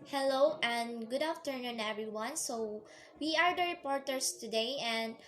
Hello and good afternoon, everyone. So, we are the reporters today, and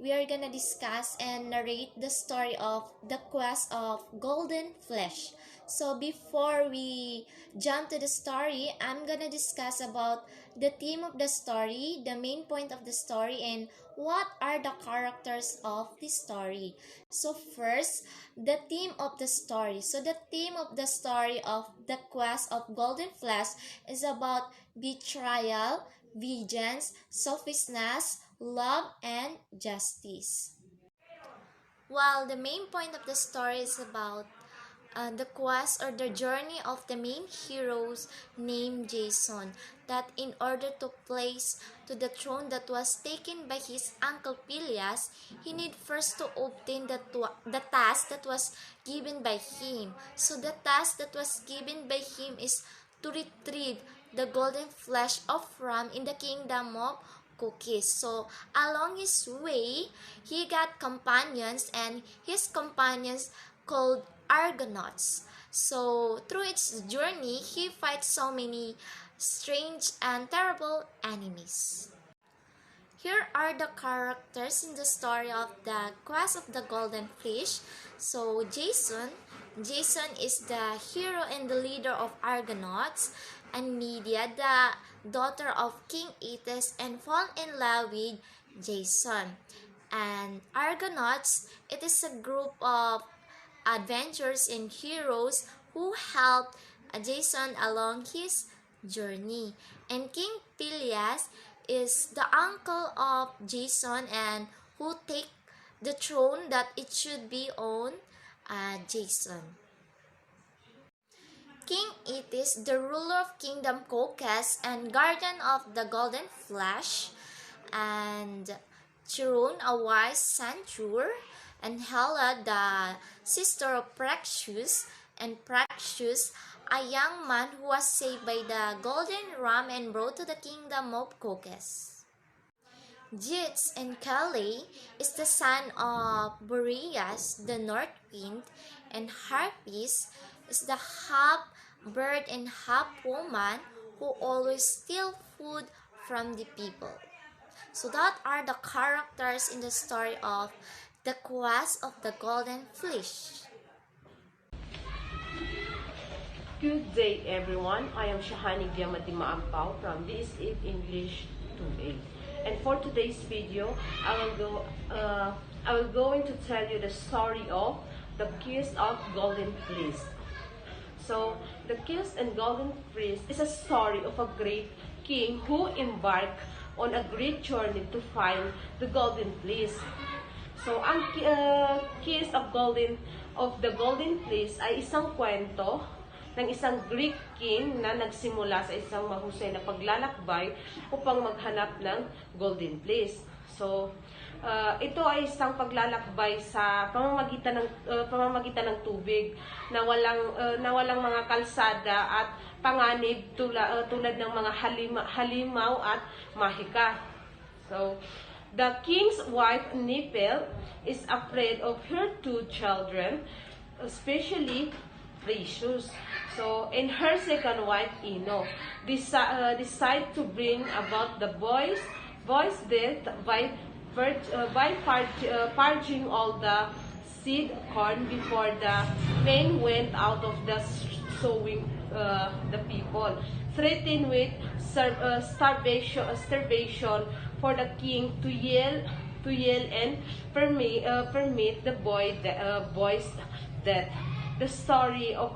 we are gonna discuss and narrate the story of the quest of golden flesh. So before we jump to the story, I'm gonna discuss about the theme of the story, the main point of the story, and what are the characters of the story. So first, the theme of the story. So the theme of the story of the quest of golden flesh is about betrayal, vengeance, selfishness, love, and justice. While the main point of the story is about the quest or the journey of the main heroes named Jason, that in order to place to the throne that was taken by his uncle Pelias, he need first to obtain the task that was given by him. So the task that was given by him is to retrieve the golden flesh of ram in the kingdom of cookies. So along his way, he got companions, and his companions called Argonauts. So through its journey, he fights so many strange and terrible enemies. Here are the characters in the story of the quest of the golden fish. So Jason is the hero and the leader of Argonauts, and Media, the daughter of King Aetes, and fall in love with Jason. And Argonauts, it is a group of adventurers and heroes who helped Jason along his journey. And King Pelias is the uncle of Jason, and who take the throne that it should be on Jason. King Aetes, the ruler of Kingdom Caucasus and guardian of the golden flesh, and Chiron, a wise centaur, and Hela, the sister of Praxeus, and Praxeus, a young man who was saved by the golden ram and brought to the kingdom of Caucasus. Jits and Calais is the son of Boreas, the north wind, and Harpies is the half bird and half woman who always steal food from the people. So that are the characters in the story of the quest of the golden fish. Good day, everyone. I am Shahani Diamati Maampaw from BS8 English 2A. And for today's video, I will going to tell you the story of the Kiss of Golden Fleece. So, the Kiss and Golden Fleece is a story of a great king who embarked on a great journey to find the Golden Fleece. So, ang Kiss of the Golden Fleece ay isang kwento ng isang Greek king na nagsimula sa isang mahusay na paglalakbay upang maghanap ng Golden Fleece. So, ito ay isang paglalakbay sa pamamagitan ng tubig na walang mga kalsada at panganib tulad ng mga halimaw at mahika. So, the king's wife Nipel is afraid of her two children, especially Precious. So, and her second wife Ino decide to bring about the boy's death by purging all the seed corn before the men went out of the sowing the people, threatened with starvation for the king to yell and permit the boy's death. The story of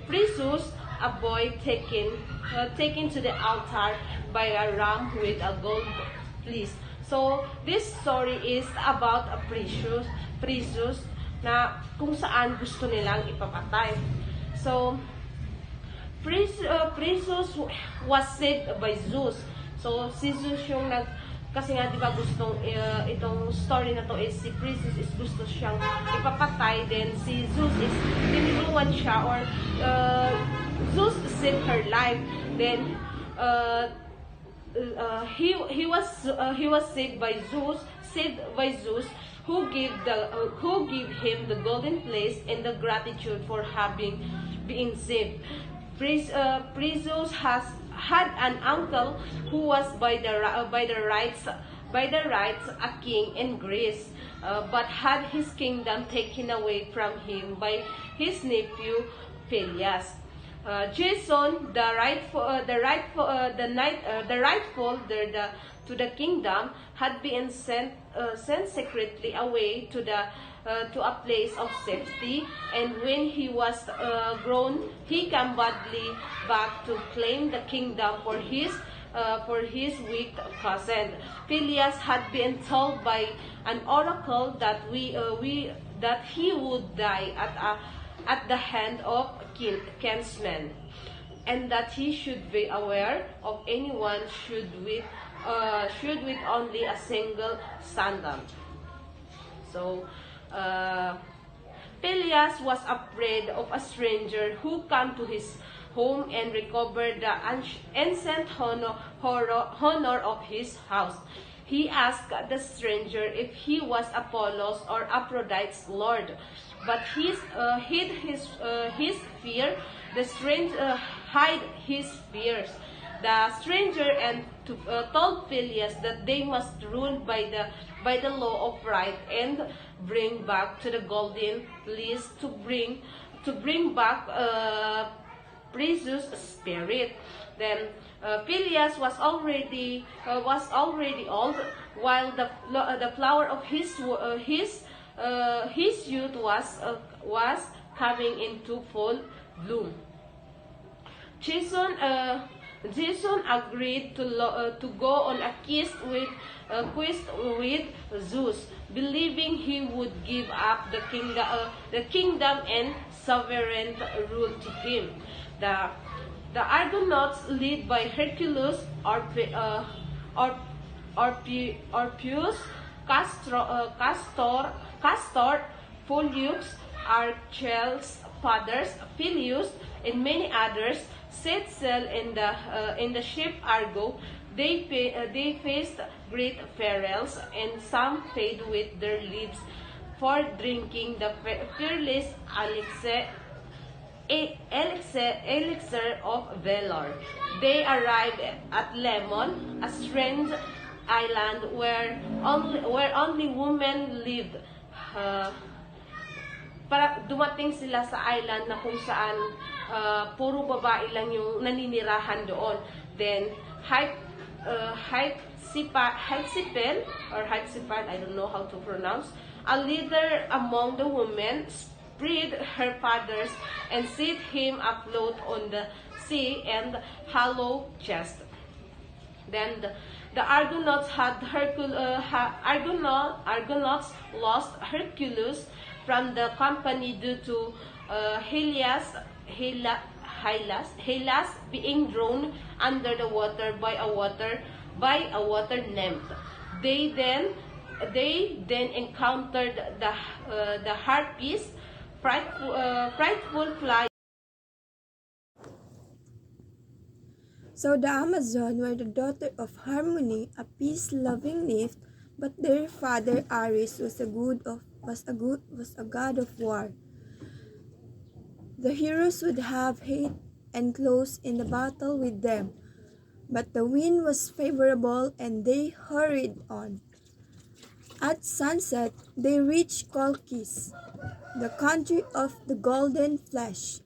Precious, a boy taken to the altar by a ram with a gold fleece. So this story is about a Precious na kung saan gusto nilang ipapatay. So Precious was saved by Zeus. So si Zeus yung kasi nga diba gustong itong story na to is si Precious is gusto siyang ipapatay, then si Zeus is influence siya, or Zeus saved her life, then he was saved by Zeus, who give him the golden fleece and the gratitude for having being saved. Prizus had an uncle who was by the rights a king in Greece, but had his kingdom taken away from him by his nephew Pelias. Jason, the rightful to the kingdom, had been sent secretly away to a place of safety, and when he was grown, he came boldly back to claim the kingdom for his weak cousin. Pelias had been told by an oracle that he would die at the hand of kinsmen, and that he should be aware of anyone should with only a single sandal. So, Pelias was afraid of a stranger who came to his home and recovered the ancient honor of his house. He asked the stranger if he was Apollo's or Aphrodite's lord, but his fear. The stranger hid his fears. The stranger told Pelias that they must rule by the law of right and bring back to the golden fleece to bring back Prizus' spirit. Then Pelias was already old, while the flower of his youth was coming into full bloom. Jason, Jason agreed to go on a quest with Zeus, believing he would give up the kingdom and sovereign rule to him. The Argonauts, led by Hercules, Orpheus, Castor, Pollux, Archel's fathers, Peleus, and many others, set sail in the ship Argo. They faced great perils, and some paid with their lives for drinking the fearless elixir of valor. They arrived at Lemon, a strange island where only women lived. Para dumating sila sa island na kung saan puro babae lang yung naninirahan doon. Then Hypsipel, I don't know how to pronounce, a leader among the women, freed her fathers and set him afloat on the sea and hollow chest. Then the Argonauts Argonauts lost Hercules from the company due to Hylas being drawn under the water by a water nymph. They then encountered the harpies, frightful fly. So the Amazon were the daughter of Harmony, a peace-loving nymph, but their father Ares was a god of war. The heroes would have hate and close in the battle with them, but the wind was favorable and they hurried on. At sunset, they reached Colchis, the country of the golden flesh.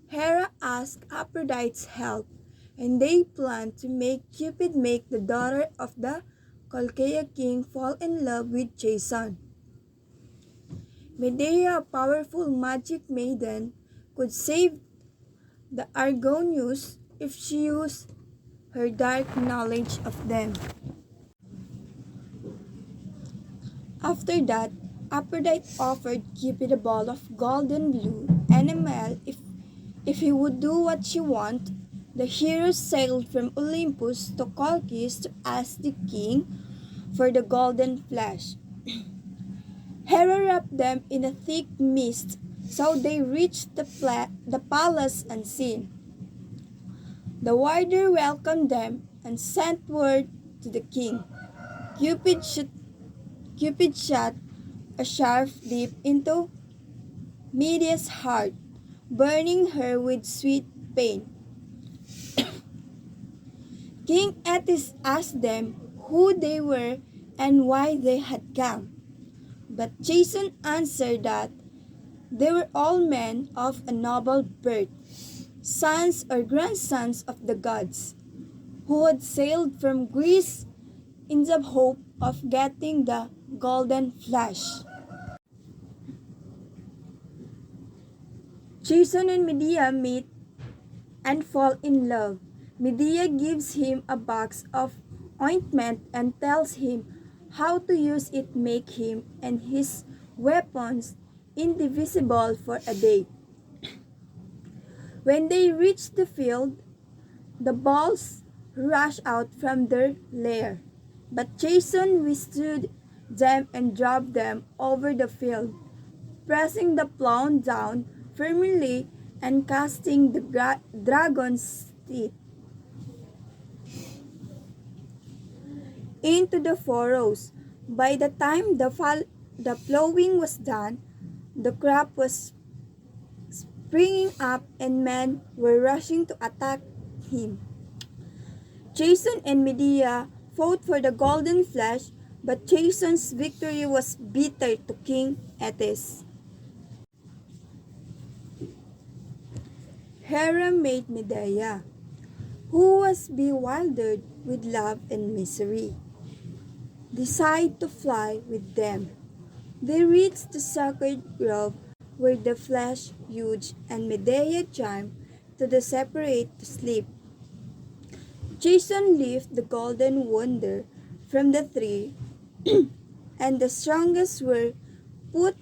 Hera asked Aphrodite's help, and they planned to make Cupid make the daughter of the Colchia king fall in love with Jason. Medea, a powerful magic maiden, could save the Argonauts if she used her dark knowledge of them. After that, Aphrodite offered Cupid a ball of golden blue and a male if he would do what she wanted. The heroes sailed from Olympus to Colchis to ask the king for the golden flesh. Hera wrapped them in a thick mist, so they reached the palace unseen. The warder welcomed them and sent word to the king. Cupid shot a sharp dip into Medea's heart, burning her with sweet pain. King Ethis asked them who they were and why they had come. But Jason answered that they were all men of a noble birth, sons or grandsons of the gods, who had sailed from Greece in the hope of getting the golden flesh. Jason and Medea meet and fall in love. Medea gives him a box of ointment and tells him how to use it make him and his weapons indivisible for a day. When they reach the field, the balls rush out from their lair, but Jason withstood them and drove them over the field, pressing the plow down firmly and casting the dragon's teeth into the furrows. By the time the plowing was done, the crop was springing up and men were rushing to attack him. Jason and Medea fought for the golden flesh, but Jason's victory was bitter to King Ethis. Hera made Medea, who was bewildered with love and misery, decide to fly with them. They reached the sacred grove where the flesh huge and Medea charmed to the separate to sleep. Jason lifted the golden wonder from the tree, and the strongest were put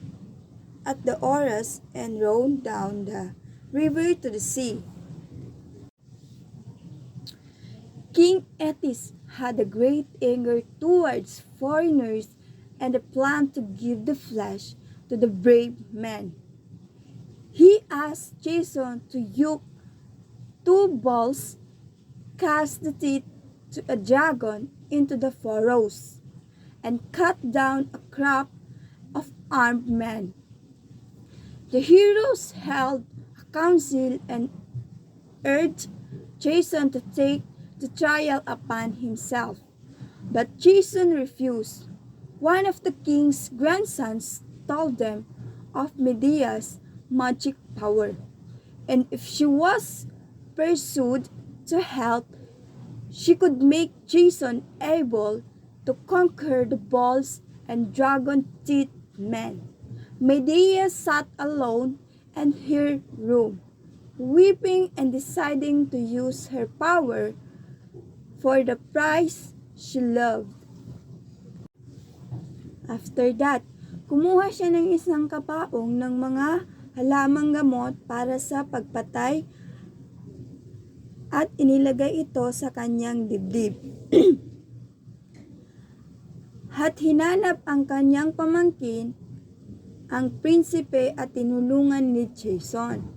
at the oars and rowed down the river to the sea. King Ethis had a great anger towards foreigners and a plan to give the flesh to the brave men. He asked Jason to yoke two bulls, cast the teeth to a dragon into the furrows, and cut down a crop of armed men. The heroes held a council and urged Jason to take the trial upon himself. But Jason refused. One of the king's grandsons told them of Medea's magic power, and if she was pursued to help, she could make Jason able to conquer the bulls and dragon-teeth men. Medea sat alone in her room, weeping and deciding to use her power for the prize she loved. After that, kumuha siya ng isang kapaong ng mga halamang gamot para sa pagpatay at inilagay ito sa kanyang dibdib. At hinanap ang kanyang pamangkin, ang prinsipe, at tinulungan ni Jason.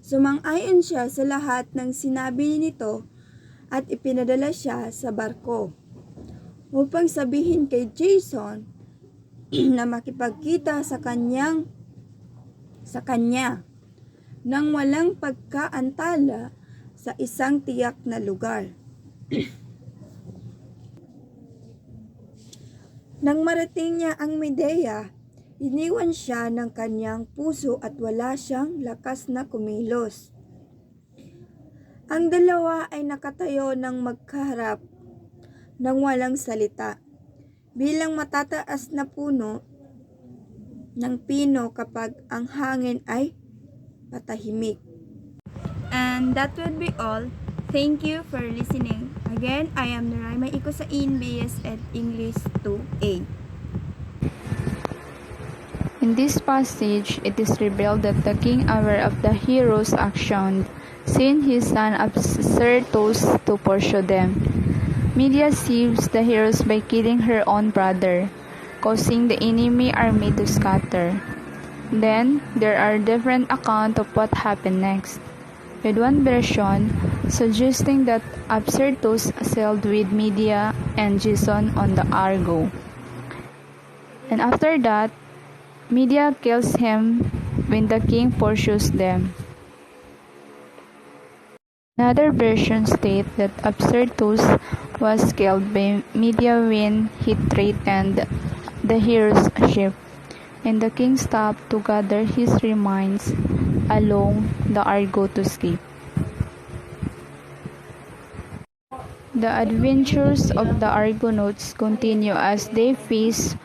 Sumang-ayon siya sa lahat ng sinabi nito at ipinadala siya sa barko upang sabihin kay Jason na makipagkita sa kanya nang walang pagkaantala sa isang tiyak na lugar. Nang marating niya ang Medea, iniwan siya ng kanyang puso at wala siyang lakas na kumilos. Ang dalawa ay nakatayo ng magkaharap nang walang salita, bilang matataas na puno ng pino kapag ang hangin ay patahimik. And that would be all. Thank you for listening. Again, I am Naraima Ikosain, BS at English 2A. In this passage, it is revealed that the king, aware of the heroes' action, sent his son Absyrtus to pursue them. Medea saves the heroes by killing her own brother, causing the enemy army to scatter. Then, there are different accounts of what happened next, with one version suggesting that Absyrtus sailed with Medea and Jason on the Argo. And after that, Medea kills him when the king pursues them. Another version states that Absyrtus was killed by media when he threatened the hero's ship, and the king stopped to gather his remains along the Argo to escape. The adventures of the Argonauts continue as they face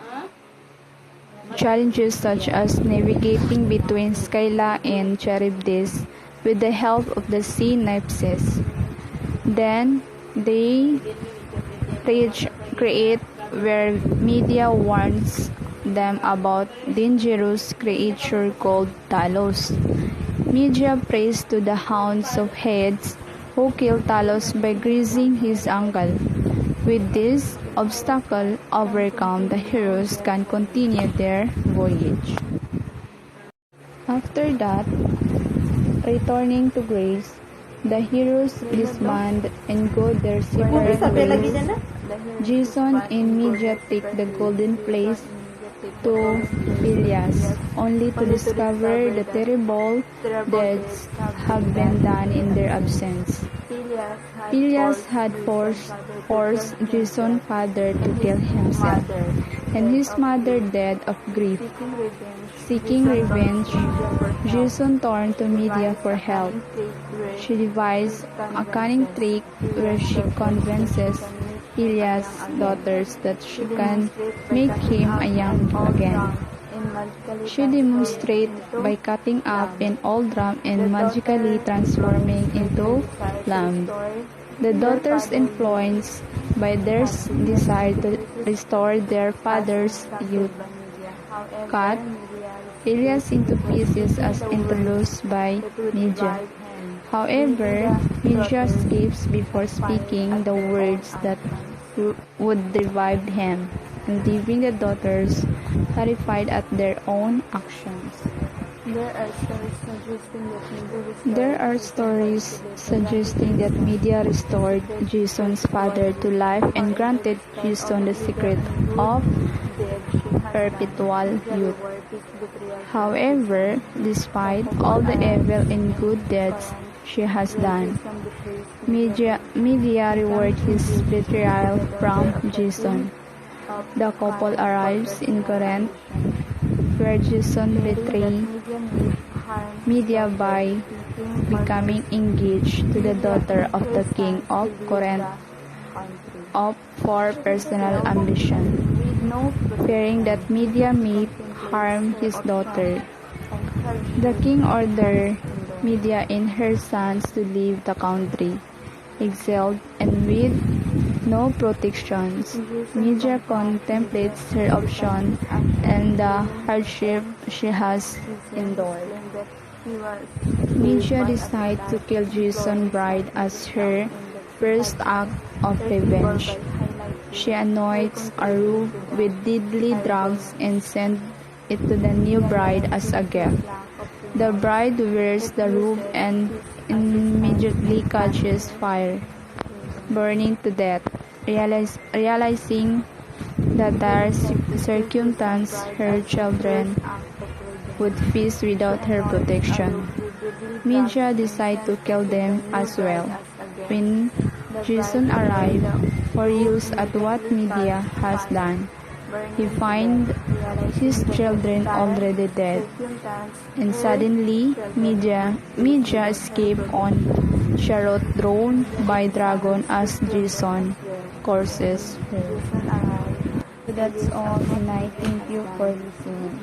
challenges such as navigating between Scylla and Charybdis with the help of the sea nymphs. Then they reach Crete where Medea warns them about dangerous creature called Talos. Medea prays to the hounds of Hades who kill Talos by grazing his ankle. With this obstacle overcome, the heroes can continue their voyage. After that, returning to Greece, the heroes disband and go their separate ways. Jason and Medea take the golden fleece to Peleus, only to discover the terrible deeds have been done in their absence. Peleus had forced Jason's father to kill himself, and his mother died of grief. Seeking revenge, Jason turned to Medea for help. She devised a cunning trick where she convinces Peleus' daughters that she can make him a young again. She demonstrates by cutting up an old drum and magically transforming into lamb. The daughters, influenced by their desire to restore their father's youth, cut Peleus into pieces as introduced by Medea. However, Medea escapes before speaking the words that would revive him, and leaving the daughters terrified at their own actions. There are stories suggesting that Medea restored Jason's father to life and granted Jason the secret of perpetual youth. However, despite all the evil and good deeds she has done, Medea rewards his betrayal from Jason. The couple arrives in Corinth, where Jason betrays Medea by becoming engaged to the daughter of the king of Corinth for personal ambition. Fearing that Medea may harm his daughter, the king ordered Medea and her sons to leave the country. Exiled and with no protections, Medea contemplates her option and the hardship she has endured. Medea decides to kill Jason's bride as her first act of revenge. She anoints a robe with deadly drugs and sends it to the new bride as a gift. The bride wears the robe and immediately catches fire, burning to death. Realizing that their circumstance, her children would feast without her protection. Medea decides to kill them as well. When Jason arrives, furious at what Medea has done, he finds his children already dead, and suddenly Medea escapes on chariot drawn by dragon as Jason courses her. So that's all, and I thank you for listening.